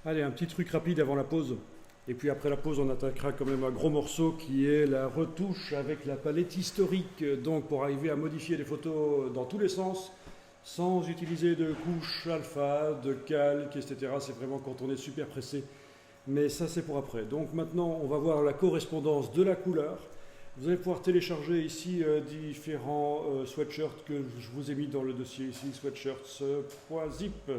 Allez, un petit truc rapide avant la pause. Et puis après la pause, on attaquera quand même un gros morceau qui est la retouche avec la palette historique. Donc pour arriver à modifier les photos dans tous les sens, sans utiliser de couche alpha, de calque, etc. C'est vraiment quand on est super pressé. Mais ça, c'est pour après. Donc maintenant, on va voir la correspondance de la couleur. Vous allez pouvoir télécharger ici différents sweatshirts que je vous ai mis dans le dossier ici, sweatshirts.zip.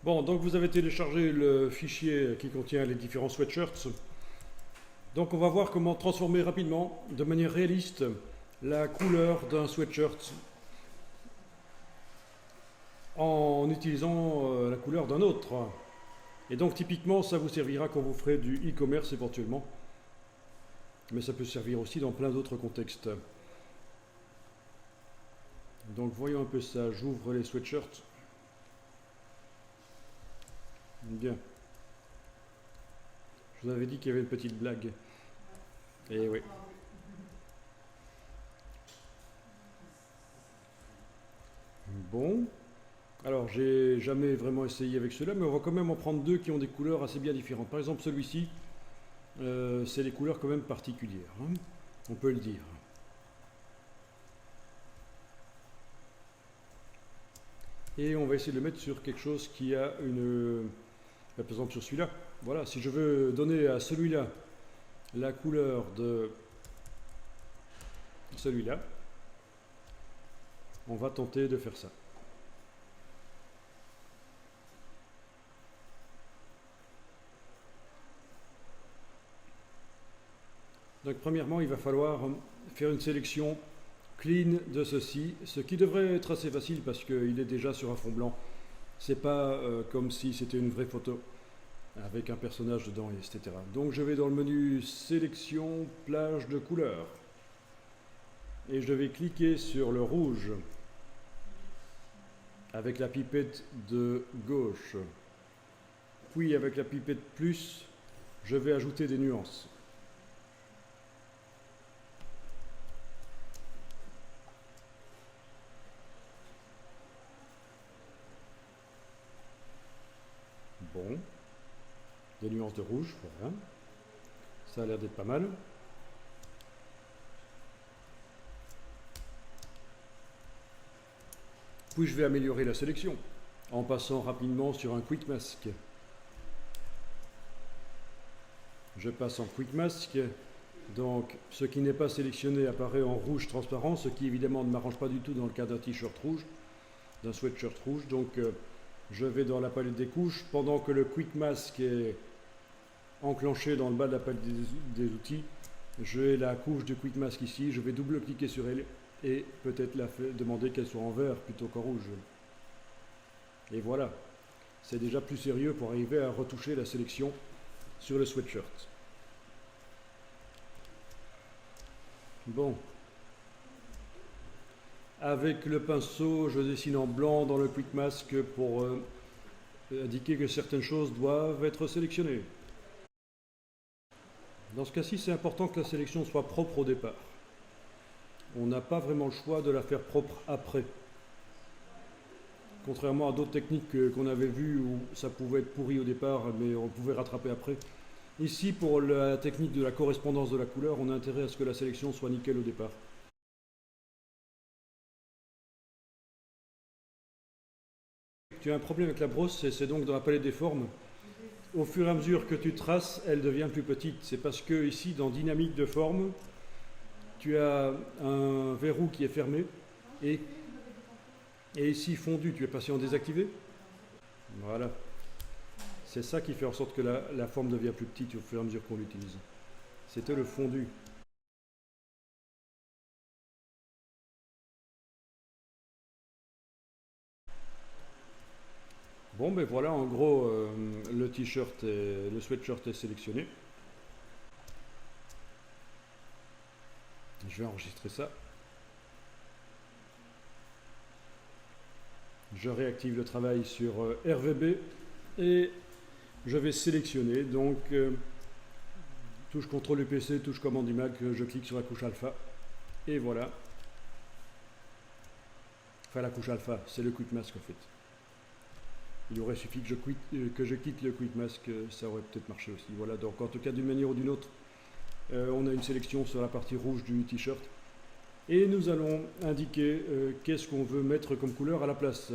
Bon, donc vous avez téléchargé le fichier qui contient les différents sweatshirts. Donc on va voir comment transformer rapidement, de manière réaliste, la couleur d'un sweatshirt en utilisant la couleur d'un autre. Et donc typiquement, ça vous servira quand vous ferez du e-commerce éventuellement. Mais ça peut servir aussi dans plein d'autres contextes. Donc voyons un peu ça. J'ouvre les sweatshirts. Bien. Je vous avais dit qu'il y avait une petite blague. Et oui. Bon. Alors, j'ai jamais vraiment essayé avec ceux-là, mais on va quand même en prendre deux qui ont des couleurs assez bien différentes. Par exemple, celui-ci, c'est des couleurs quand même particulières, hein, on peut le dire. Et on va essayer de le mettre sur quelque chose qui a une... Par exemple sur celui-là. Voilà, si je veux donner à celui-là la couleur de celui-là, on va tenter de faire ça. Donc premièrement, il va falloir faire une sélection clean de ceci, ce qui devrait être assez facile parce qu'il est déjà sur un fond blanc. C'est pas comme si c'était une vraie photo avec un personnage dedans, etc. Donc je vais dans le menu sélection, plage de couleurs et je vais cliquer sur le rouge avec la pipette de gauche. Puis avec la pipette plus, je vais ajouter des nuances. Bon, des nuances de rouge, voilà. Ça a l'air d'être pas mal. Puis je vais améliorer la sélection en passant rapidement sur un Quick Mask. Je passe en Quick Mask, donc ce qui n'est pas sélectionné apparaît en rouge transparent, ce qui évidemment ne m'arrange pas du tout dans le cas d'un t-shirt rouge, d'un sweatshirt rouge. Donc je vais dans la palette des couches, pendant que le Quick Mask est enclenché dans le bas de la palette des outils. J'ai la couche de Quick Mask ici, je vais double-cliquer sur elle et peut-être demander qu'elle soit en vert plutôt qu'en rouge. Et voilà, c'est déjà plus sérieux pour arriver à retoucher la sélection sur le sweatshirt. Bon. Avec le pinceau, je dessine en blanc dans le Quick Mask pour indiquer que certaines choses doivent être sélectionnées. Dans ce cas-ci, c'est important que la sélection soit propre au départ. On n'a pas vraiment le choix de la faire propre après. Contrairement à d'autres techniques qu'on avait vues où ça pouvait être pourri au départ, mais on pouvait rattraper après. Ici, pour la technique de la correspondance de la couleur, on a intérêt à ce que la sélection soit nickel au départ. Tu as un problème avec la brosse, c'est donc dans la palette des formes. Au fur et à mesure que tu traces, elle devient plus petite. C'est parce que ici, dans dynamique de forme, tu as un verrou qui est fermé et ici fondu, tu es passé en désactivé. Voilà. C'est ça qui fait en sorte que la forme devient plus petite au fur et à mesure qu'on l'utilise. C'était le fondu. Bon, ben voilà, en gros, le t-shirt et le sweatshirt est sélectionné. Je vais enregistrer ça. Je réactive le travail sur RVB et je vais sélectionner. Donc, touche CTRL du PC, touche commande du Mac, je clique sur la couche alpha et voilà. Enfin, la couche alpha, c'est le Quick Mask en fait. Il aurait suffi que je quitte le Quick Mask, ça aurait peut-être marché aussi. Voilà, donc en tout cas, d'une manière ou d'une autre, on a une sélection sur la partie rouge du t-shirt. Et nous allons indiquer qu'est-ce qu'on veut mettre comme couleur à la place.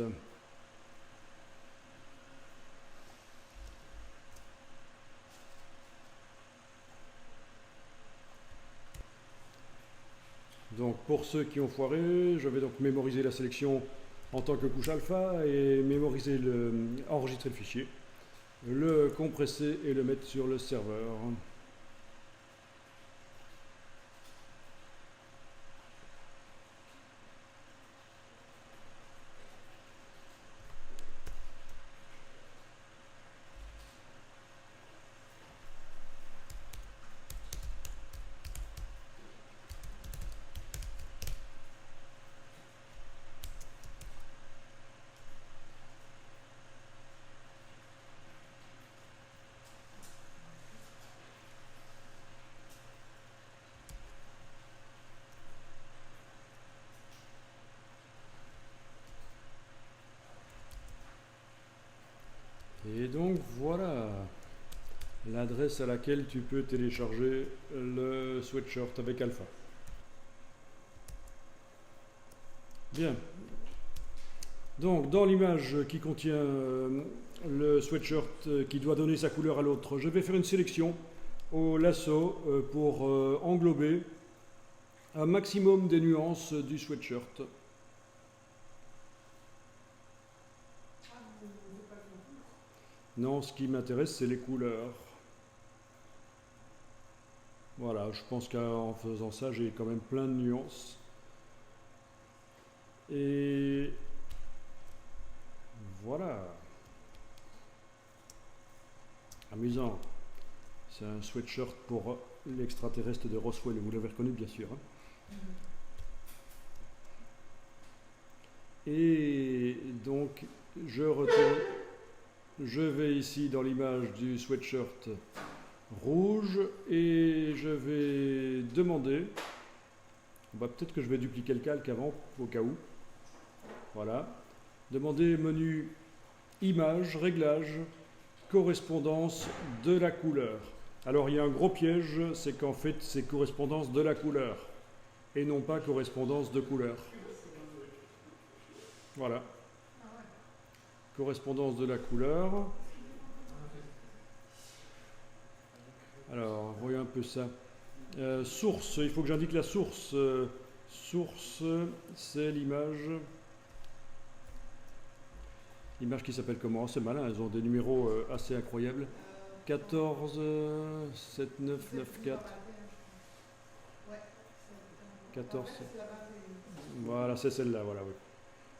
Donc pour ceux qui ont foiré, je vais donc mémoriser la sélection en tant que couche alpha et enregistrer le fichier, le compresser et le mettre sur le serveur. Et donc voilà l'adresse à laquelle tu peux télécharger le sweatshirt avec alpha. Bien. Donc dans l'image qui contient le sweatshirt qui doit donner sa couleur à l'autre, je vais faire une sélection au lasso pour englober un maximum des nuances du sweatshirt. Non, ce qui m'intéresse, c'est les couleurs. Voilà, je pense qu'en faisant ça, j'ai quand même plein de nuances. Et voilà. Amusant. C'est un sweatshirt pour l'extraterrestre de Roswell, vous l'avez reconnu bien sûr. Hein. Et donc, je retourne. Je vais ici dans l'image du sweatshirt rouge et je vais demander, peut-être que je vais dupliquer le calque avant au cas où, voilà, demander menu image, réglage, correspondance de la couleur. Alors il y a un gros piège, c'est qu'en fait c'est correspondance de la couleur et non pas correspondance de couleur. Voilà. Correspondance de la couleur. Alors, voyons un peu ça. Source, il faut que j'indique la source. Source, c'est l'image. L'image qui s'appelle comment? C'est malin, elles ont des numéros assez incroyables. 14 7994. 14. Voilà, c'est celle-là, voilà, oui.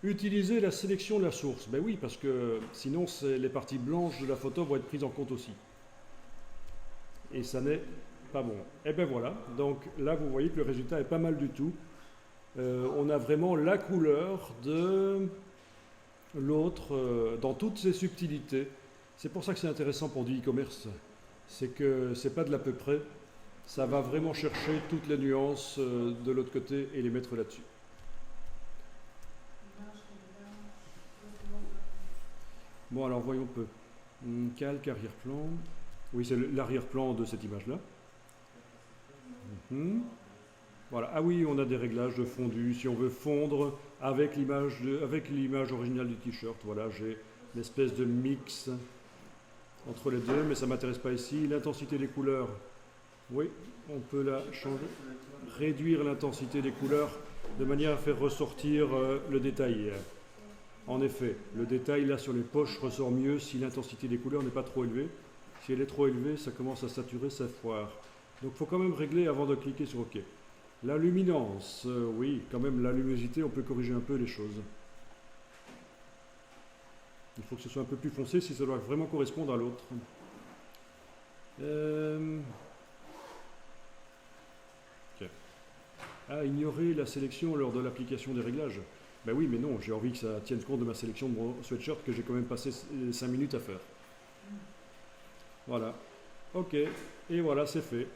Utiliser la sélection de la source. Ben oui, parce que sinon les parties blanches de la photo vont être prises en compte aussi. Et ça n'est pas bon. Et ben voilà, donc là vous voyez que le résultat est pas mal du tout. On a vraiment la couleur de l'autre dans toutes ses subtilités. C'est pour ça que c'est intéressant pour du e-commerce. C'est que c'est pas de l'à peu près. Ça va vraiment chercher toutes les nuances de l'autre côté et les mettre là-dessus. Bon, alors voyons peu. Calque, arrière-plan. Oui, c'est l'arrière-plan de cette image-là. Voilà. Ah oui, on a des réglages de fondu. Si on veut fondre avec l'image originale du t-shirt, voilà, j'ai l'espèce de mix entre les deux, mais ça ne m'intéresse pas ici. L'intensité des couleurs, oui, on peut la changer. Réduire l'intensité des couleurs de manière à faire ressortir le détail. En effet, le détail là sur les poches ressort mieux si l'intensité des couleurs n'est pas trop élevée. Si elle est trop élevée, ça commence à saturer, ça foire. Donc il faut quand même régler avant de cliquer sur OK. La luminance, oui, quand même la luminosité, on peut corriger un peu les choses. Il faut que ce soit un peu plus foncé si ça doit vraiment correspondre à l'autre. OK. Ah, ignorer la sélection lors de l'application des réglages. Ben oui, mais non, j'ai envie que ça tienne compte de ma sélection de mon sweatshirt que j'ai quand même passé 5 minutes à faire. Voilà. OK. Et voilà, c'est fait.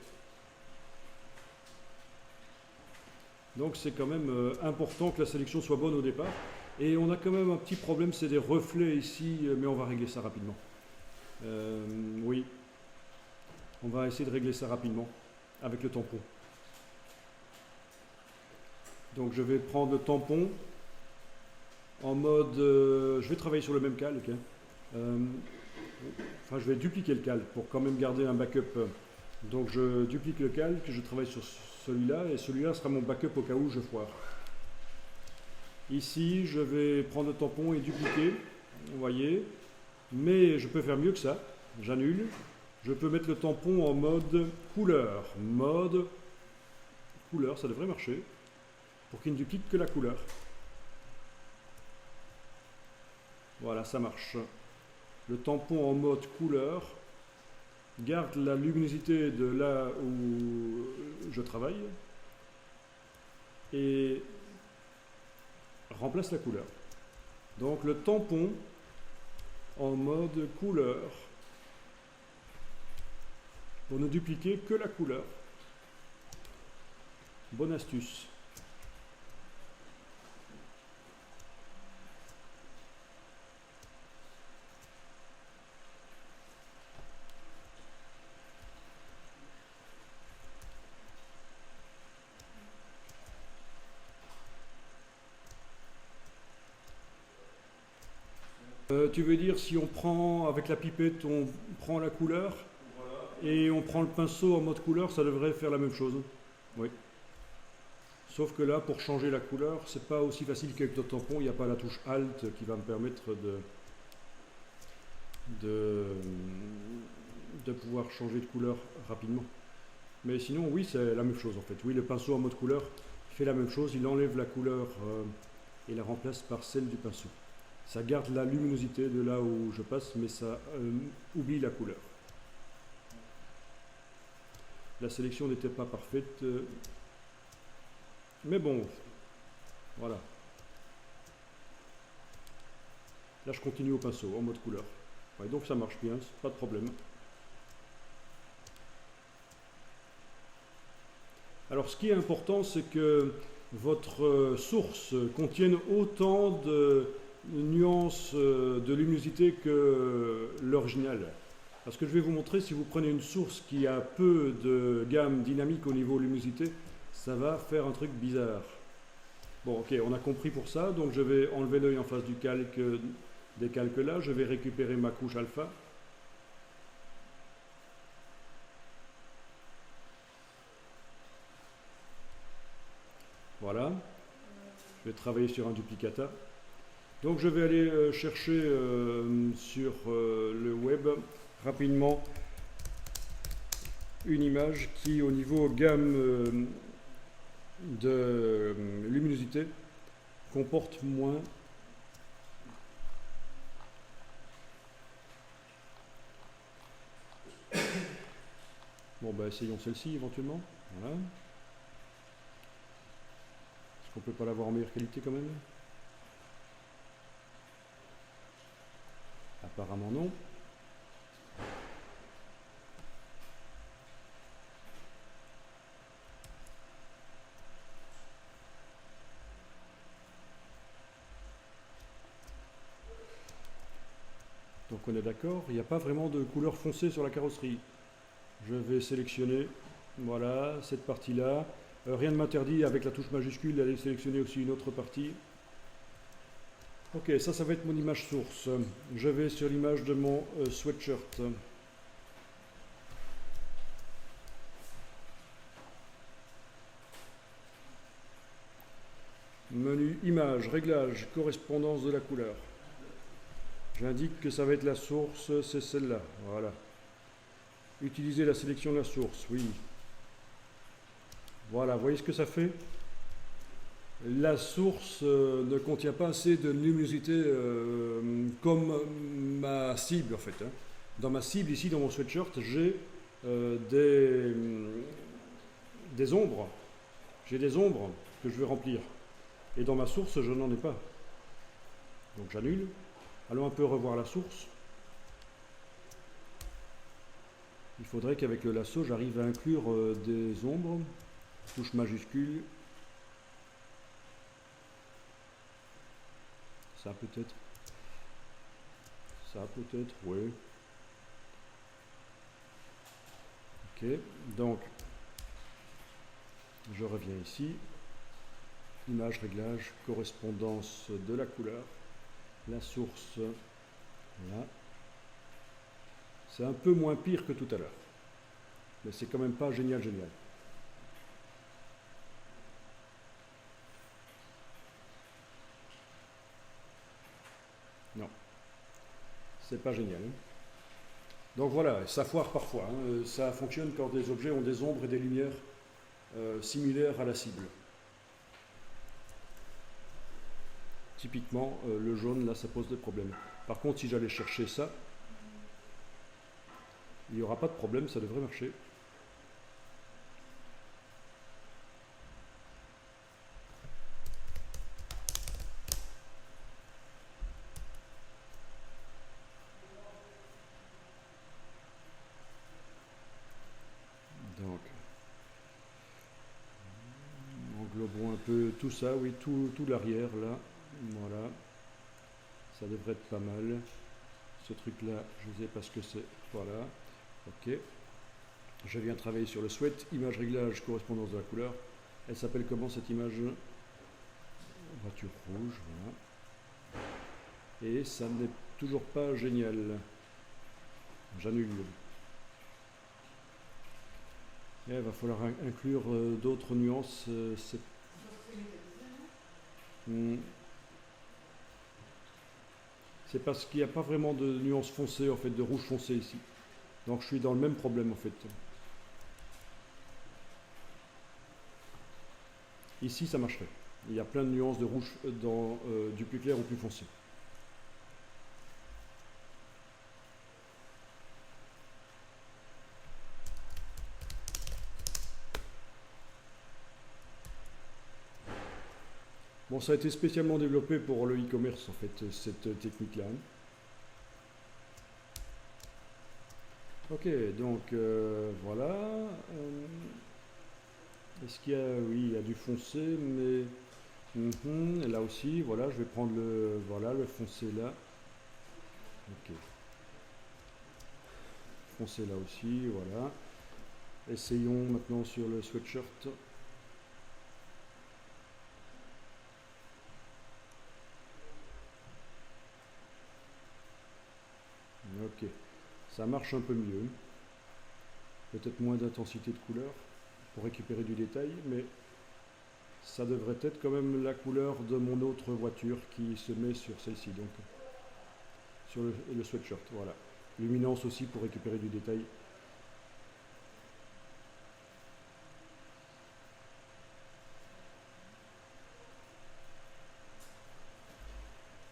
Donc c'est quand même important que la sélection soit bonne au départ. Et on a quand même un petit problème, c'est des reflets ici, mais on va régler ça rapidement. Oui, on va essayer de régler ça rapidement avec le tampon. Donc je vais prendre le tampon en mode... je vais travailler sur le même calque. Enfin, je vais dupliquer le calque pour quand même garder un backup. Donc je duplique le calque, je travaille sur celui-là, et celui-là sera mon backup au cas où je foire. Ici, je vais prendre le tampon et dupliquer, vous voyez. Mais je peux faire mieux que ça. J'annule. Je peux mettre le tampon en mode couleur. Mode couleur, ça devrait marcher. Pour qu'il ne duplique que la couleur. Voilà, ça marche. Le tampon en mode couleur garde la luminosité de là où je travaille et remplace la couleur. Donc le tampon en mode couleur pour ne dupliquer que la couleur. Bonne astuce. Tu veux dire si on prend avec la pipette, on prend la couleur et on prend le pinceau en mode couleur, ça devrait faire la même chose. Oui. Sauf que là, pour changer la couleur, c'est pas aussi facile qu'avec notre tampon. Il n'y a pas la touche Alt qui va me permettre de pouvoir changer de couleur rapidement. Mais sinon, oui, c'est la même chose en fait. Oui, le pinceau en mode couleur fait la même chose. Il enlève la couleur et la remplace par celle du pinceau. Ça garde la luminosité de là où je passe, mais ça oublie la couleur. La sélection n'était pas parfaite, mais bon, voilà. Là, je continue au pinceau, en mode couleur. Ouais, donc ça marche bien, pas de problème. Alors, ce qui est important, c'est que votre source contienne autant de nuances de luminosité que l'original. Parce que je vais vous montrer, si vous prenez une source qui a peu de gamme dynamique au niveau luminosité, ça va faire un truc bizarre. Bon, ok, on a compris pour ça, donc je vais enlever l'œil en face du calque, des calques là, je vais récupérer ma couche alpha. Voilà, je vais travailler sur un duplicata. Donc je vais aller chercher sur le web rapidement une image qui au niveau gamme de luminosité comporte moins. Bon bah essayons celle-ci éventuellement. Voilà. Est-ce qu'on peut pas l'avoir en meilleure qualité quand même? Apparemment non. Donc on est d'accord, il n'y a pas vraiment de couleur foncée sur la carrosserie. Je vais sélectionner, voilà, cette partie-là. Rien ne m'interdit avec la touche majuscule d'aller sélectionner aussi une autre partie. Ok, ça va être mon image source. Je vais sur l'image de mon sweatshirt. Menu image, réglage, correspondance de la couleur. J'indique que ça va être la source, c'est celle-là. Voilà. Utiliser la sélection de la source, oui. Voilà, vous voyez ce que ça fait? La source ne contient pas assez de luminosité comme ma cible en fait. Hein. Dans ma cible, ici dans mon sweatshirt, j'ai des ombres. J'ai des ombres que je vais remplir. Et dans ma source, je n'en ai pas. Donc j'annule. Allons un peu revoir la source. Il faudrait qu'avec le lasso, j'arrive à inclure des ombres. Touche majuscule. Ça peut-être. Ça peut-être, oui. Ok, donc je reviens ici. Image, réglage, correspondance de la couleur. La source, là. C'est un peu moins pire que tout à l'heure. Mais c'est quand même pas génial, génial. Non, c'est pas génial. Donc voilà, ça foire parfois. Hein. Ça fonctionne quand des objets ont des ombres et des lumières similaires à la cible. Typiquement, le jaune, là, ça pose des problèmes. Par contre, si j'allais chercher ça, il n'y aura pas de problème, ça devrait marcher. Donc, englobons un peu tout ça, oui, tout l'arrière, là. Voilà. Ça devrait être pas mal. Ce truc-là, je ne sais pas ce que c'est. Voilà. Ok. Je viens travailler sur le sweat. Image, réglage, correspondance de la couleur. Elle s'appelle comment cette image? Voiture rouge, voilà. Et ça n'est toujours pas génial. J'annule. Et il va falloir inclure d'autres nuances. C'est parce qu'il n'y a pas vraiment de nuances foncées, en fait, de rouge foncé ici. Donc je suis dans le même problème, en fait. Ici, ça marcherait. Il y a plein de nuances de rouge dans du plus clair au plus foncé. Bon, ça a été spécialement développé pour le e-commerce, en fait, cette technique-là. Ok, donc voilà. Est-ce qu'il y a... Oui, il y a du foncé, mais... là aussi, voilà, je vais prendre le... Voilà, le foncé là. Ok. Foncé là aussi, voilà. Essayons maintenant sur le sweatshirt. Ok, ça marche un peu mieux. Peut-être moins d'intensité de couleur pour récupérer du détail, mais ça devrait être quand même la couleur de mon autre voiture qui se met sur celle-ci, donc sur le sweatshirt, voilà. Luminance aussi pour récupérer du détail.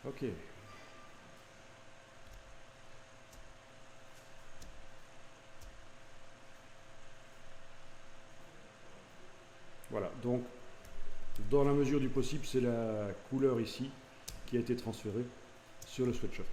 Ok. Voilà, donc dans la mesure du possible, c'est la couleur ici qui a été transférée sur le sweatshirt.